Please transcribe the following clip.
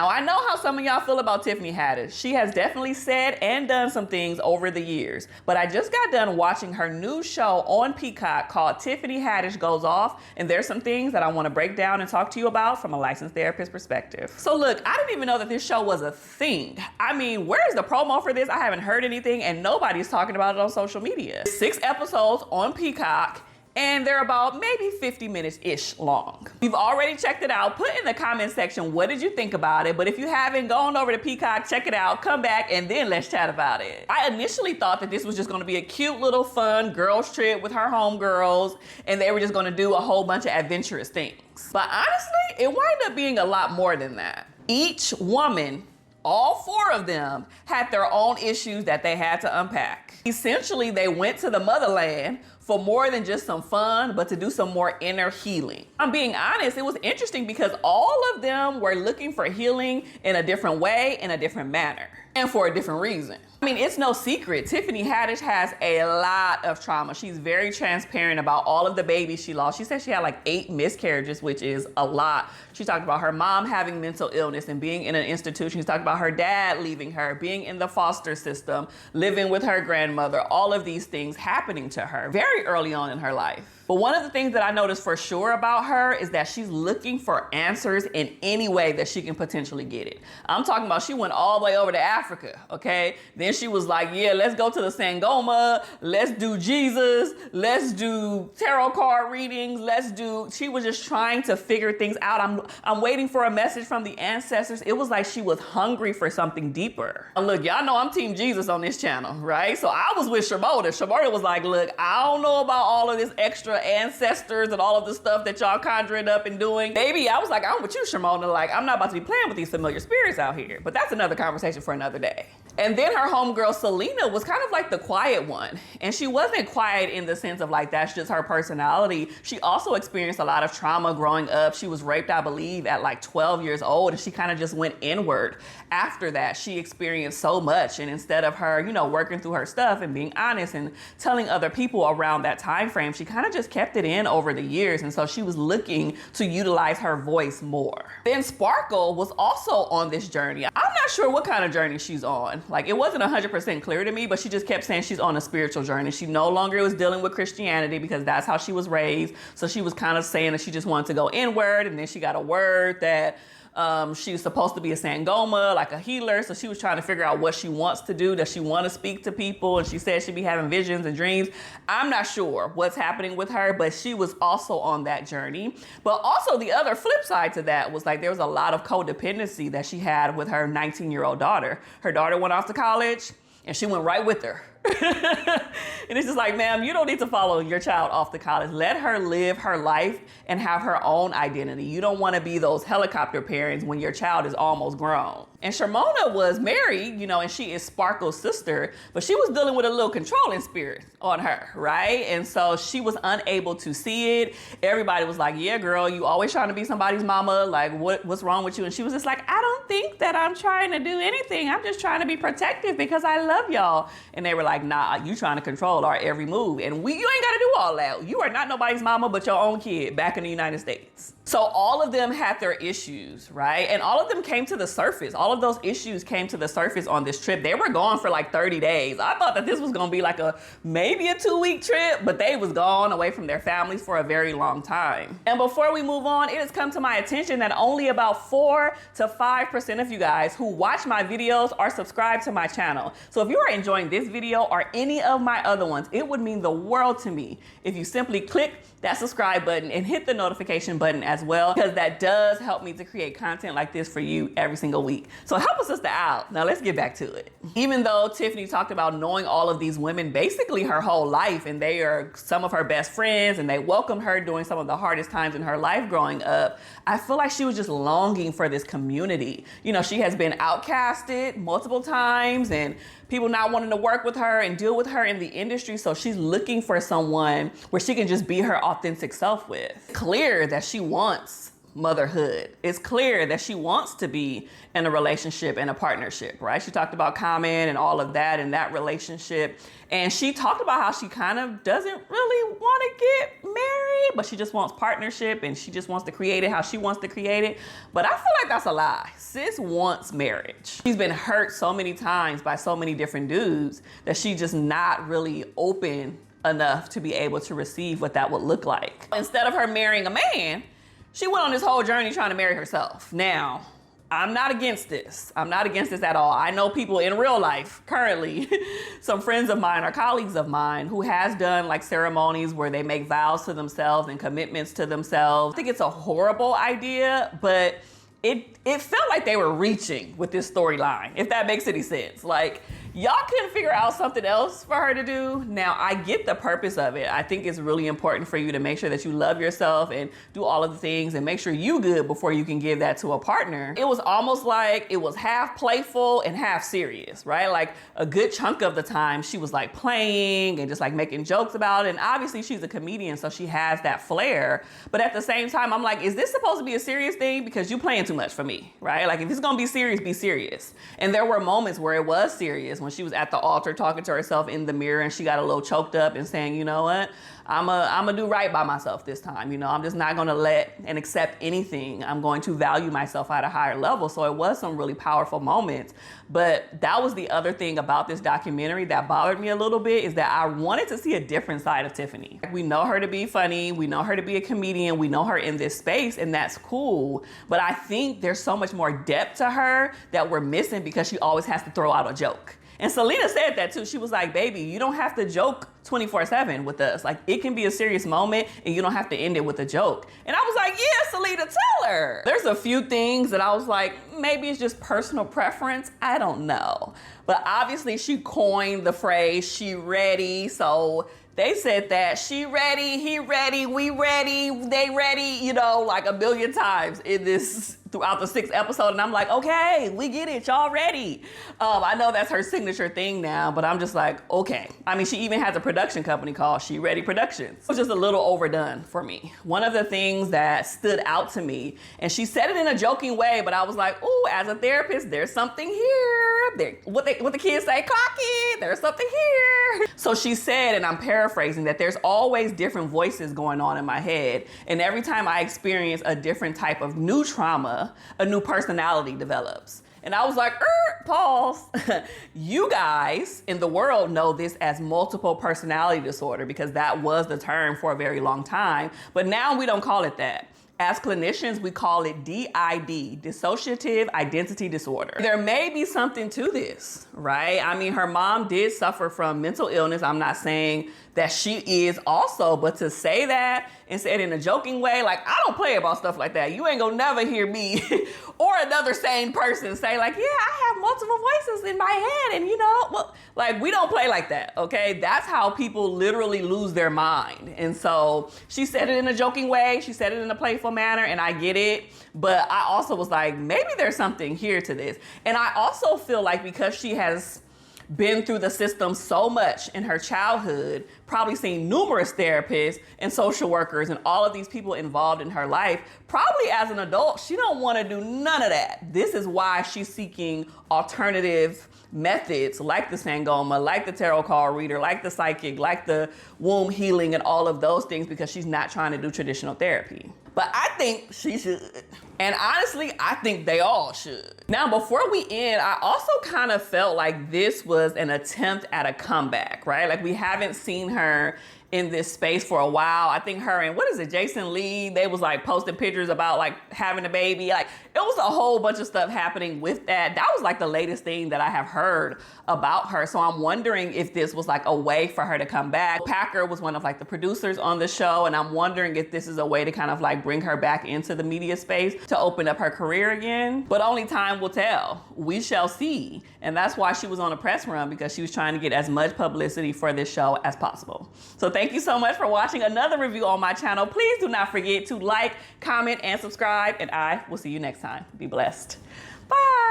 Now, I know how some of y'all feel about Tiffany Haddish. She has definitely said and done some things over the years, but I just got done watching her new show on Peacock called Tiffany Haddish Goes Off, and there's some things that I want to break down and talk to you about from a licensed therapist perspective. So look, I didn't even know that this show was a thing. I mean, where's the promo for this? I haven't heard anything, and nobody's talking about it on social media. 6 episodes on Peacock, and they're about maybe 50 minutes-ish long. If you've already checked it out, put in the comment section, what did you think about it? But if you haven't, go on over to Peacock, check it out, come back, and then let's chat about it. I initially thought that this was just gonna be a cute little fun girls trip with her homegirls, and they were just gonna do a whole bunch of adventurous things. But honestly, it wound up being a lot more than that. Each woman, all 4 of them, had their own issues that they had to unpack. Essentially, they went to the motherland for more than just some fun, but to do some more inner healing. I'm being honest, it was interesting because all of them were looking for healing in a different way, in a different manner, and for a different reason. I mean, it's no secret, Tiffany Haddish has a lot of trauma. She's very transparent about all of the babies she lost. She said she had like 8 miscarriages, which is a lot. She talked about her mom having mental illness and being in an institution. She talked about her dad leaving her, being in the foster system, living with her grandmother, all of these things happening to her very early on in her life. But one of the things that I noticed for sure about her is that she's looking for answers in any way that she can potentially get it. I'm talking about she went all the way over to Africa, okay? Then she was like, yeah, let's go to the Sangoma, let's do Jesus, let's do tarot card readings, she was just trying to figure things out. I'm waiting for a message from the ancestors. It was like she was hungry for something deeper. And look, y'all know I'm Team Jesus on this channel, right? So I was with Shamota. Shamota was like, look, I don't know about all of this extra ancestors and all of the stuff that y'all conjuring up and doing. Baby, I was like, I'm with you, Shamona. Like, I'm not about to be playing with these familiar spirits out here. But that's another conversation for another day. And then her homegirl Selena was kind of like the quiet one. And she wasn't quiet in the sense of like, that's just her personality. She also experienced a lot of trauma growing up. She was raped, I believe, at like 12 years old. And she kind of just went inward. After that, she experienced so much. And instead of her, you know, working through her stuff and being honest and telling other people around that time frame, she kind of just kept it in over the years. And so she was looking to utilize her voice more. Then Sparkle was also on this journey. I'm not sure what kind of journey she's on. Like, it wasn't 100% clear to me, but she just kept saying she's on a spiritual journey. She no longer was dealing with Christianity because that's how she was raised. So she was kind of saying that she just wanted to go inward. And then she got a word that she was supposed to be a Sangoma, like a healer. So she was trying to figure out what she wants to do. Does she want to speak to people? And she said she'd be having visions and dreams. I'm not sure what's happening with her, but she was also on that journey. But also the other flip side to that was like there was a lot of codependency that she had with her 19-year-old daughter. Her daughter went off to college and she went right with her. And it's just like, ma'am, you don't need to follow your child off to college. Let her live her life and have her own identity. You don't want to be those helicopter parents when your child is almost grown. And Sharmona was married, you know, and she is Sparkle's sister, but she was dealing with a little controlling spirit on her, right? And so she was unable to see it. Everybody was like, yeah, girl, you always trying to be somebody's mama. Like, what's wrong with you? And she was just like, I don't think that I'm trying to do anything. I'm just trying to be protective because I love y'all. And they were like, nah, you trying to control our every move. And you ain't got to do all that. You are not nobody's mama but your own kid back in the United States. So all of them had their issues, right? And all of them came to the surface. All of those issues came to the surface on this trip. They were gone for like 30 days. I thought that this was gonna be like maybe a 2-week trip, but they was gone away from their families for a very long time. And before we move on, it has come to my attention that only about 4 to 5% of you guys who watch my videos are subscribed to my channel. So if you are enjoying this video or any of my other ones, it would mean the world to me if you simply click that subscribe button and hit the notification button as well, because that does help me to create content like this for you every single week. So help a sister out. Now let's get back to it. Even though Tiffany talked about knowing all of these women basically her whole life, and they are some of her best friends, and they welcomed her during some of the hardest times in her life growing up, I feel like she was just longing for this community. You know, she has been outcasted multiple times and people not wanting to work with her and deal with her in the industry. So she's looking for someone where she can just be her authentic self with. Clear that she wants motherhood. It's clear that she wants to be in a relationship and a partnership, right? She talked about Common and all of that in that relationship. And she talked about how she kind of doesn't really want to get married, but she just wants partnership and she just wants to create it how she wants to create it. But I feel like that's a lie. Sis wants marriage. She's been hurt so many times by so many different dudes that she's just not really open enough to be able to receive what that would look like. Instead of her marrying a man, she went on this whole journey trying to marry herself. Now, I'm not against this. I'm not against this at all. I know people in real life currently, some friends of mine or colleagues of mine who has done like ceremonies where they make vows to themselves and commitments to themselves. I think it's a horrible idea, but it felt like they were reaching with this storyline, if that makes any sense. Like, y'all couldn't figure out something else for her to do. Now, I get the purpose of it. I think it's really important for you to make sure that you love yourself and do all of the things and make sure you good before you can give that to a partner. It was almost like it was half playful and half serious, right? Like a good chunk of the time she was like playing and just like making jokes about it. And obviously she's a comedian, so she has that flair. But at the same time, I'm like, is this supposed to be a serious thing? Because you playing too much for me, right? Like if it's gonna be serious, be serious. And there were moments where it was serious, when she was at the altar talking to herself in the mirror and she got a little choked up and saying, you know what, I'm a do right by myself this time. You know, I'm just not gonna let and accept anything. I'm going to value myself at a higher level. So it was some really powerful moments. But that was the other thing about this documentary that bothered me a little bit, is that I wanted to see a different side of Tiffany. We know her to be funny. We know her to be a comedian. We know her in this space, and that's cool. But I think there's so much more depth to her that we're missing because she always has to throw out a joke. And Selena said that too. She was like, baby, you don't have to joke 24/7 with us. Like, it can be a serious moment and you don't have to end it with a joke. And I was like, yeah, Selena, tell her. There's a few things that I was like, maybe it's just personal preference. I don't know. But obviously she coined the phrase, she ready. So they said that she ready, he ready, we ready, they ready, you know, like a million times in this throughout the 6th episode. And I'm like, okay, we get it, y'all ready. I know that's her signature thing now, but I'm just like, okay. I mean, she even has a production company called She Ready Productions. It was just a little overdone for me. One of the things that stood out to me, and she said it in a joking way, but I was like, ooh, as a therapist, there's something here. What the kids say, clock it, there's something here. So she said, and I'm paraphrasing, that there's always different voices going on in my head. And every time I experience a different type of new trauma, a new personality develops. And I was like, pause. You guys in the world know this as multiple personality disorder because that was the term for a very long time. But now we don't call it that. As clinicians, we call it DID, dissociative identity disorder. There may be something to this, right? I mean, her mom did suffer from mental illness. I'm not saying that she is also, but to say that and say it in a joking way, like, I don't play about stuff like that. You ain't gonna never hear me or another sane person say like, yeah, I have multiple voices in my head and you know, well, like, we don't play like that, okay? That's how people literally lose their mind. And so she said it in a joking way. She said it in a playful manner, and I get it. But I also was like, maybe there's something here to this. And I also feel like because she has been through the system so much in her childhood, probably seen numerous therapists and social workers and all of these people involved in her life, probably as an adult, she don't want to do none of that. This is why she's seeking alternative methods like the Sangoma, like the tarot card reader, like the psychic, like the womb healing and all of those things, because she's not trying to do traditional therapy. But I think she should. And honestly, I think they all should. Now, before we end, I also kind of felt like this was an attempt at a comeback, right? Like, we haven't seen her in this space for a while. I think her and, what is it, Jason Lee, they was like posting pictures about like having a baby. Like, it was a whole bunch of stuff happening with that. That was like the latest thing that I have heard about her. So I'm wondering if this was like a way for her to come back. Packer was one of like the producers on the show, and I'm wondering if this is a way to kind of like bring her back into the media space to open up her career again. But only time will tell. We shall see. And that's why she was on a press run, because she was trying to get as much publicity for this show as possible. So thank you so much for watching another review on my channel. Please do not forget to like, comment, and subscribe, and I will see you next time. Be blessed. Bye.